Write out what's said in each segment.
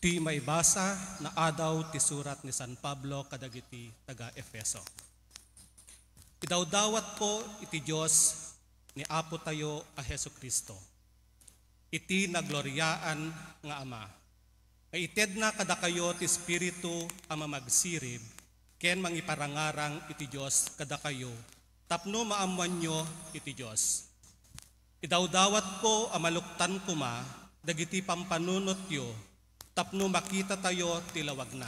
Ti maibasa na adaw ti surat ni San Pablo kadagiti taga Efeso. Idawdawat po iti Diyos ni Apo tayo a Hesu Kristo. Iti nagloryaan nga Ama. Kaited na kada kayo ti Espiritu ama magsirib, ken mangiparangarang iti Diyos kada kayo, tapno maamuan nyo iti Diyos. Idawdawat ko amaluktan kuma, dagiti pampanunot yo, tapno makita tayo tilawag na.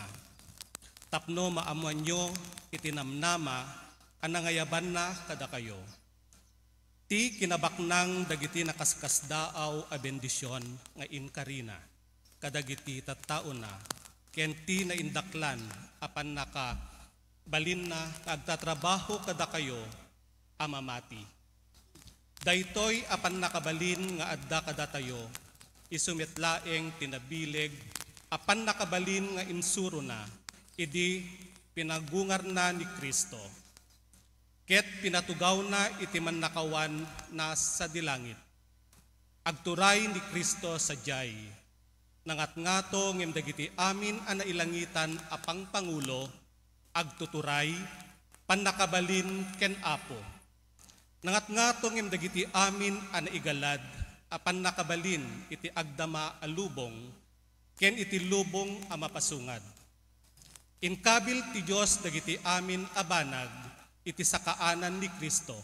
Tapno maamuan nyo iti namnama, anangayaban na kada kayo. Ti kinabaknang dagiti nakaskasdaaw a bendisyon nga inkarina, kadagiti tattao na, ken ti naindaklan apan naka balin na agtatrabaho kada kayo amamati. Daytoy apan nakabalin nga adda kada tayo, isumitlaeng tinabileg, apan nakabalin nga insuro na, idi pinagungar na ni Kristo. Ket pinatugaw na iti mannakawan na sa dilangit. Agturay ni Kristo sa jay, nangat-ngato ngem dagiti amin a nailangitan apang Pangulo, agtuturay, pannakabalin ken Apo. Nangat-ngato ngem dagiti amin a naigalad, apan nakabalin iti agdama a lubong, ken iti lubong a mapasungad. Inkabil ti Diyos dagiti amin a banag, iti sakaanan ni Kristo,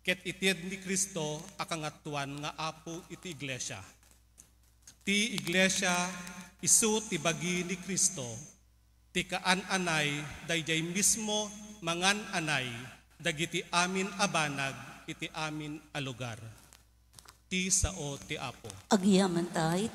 ket ited ni Kristo akangatuan nga Apo iti iglesia. Ti iglesia isu ti bagi ni Kristo, ti kaan-anay dayjay mismo mangan anay, dagiti amin a banag iti amin a lugar. Ti sao ti Apo. Agyaman tayo.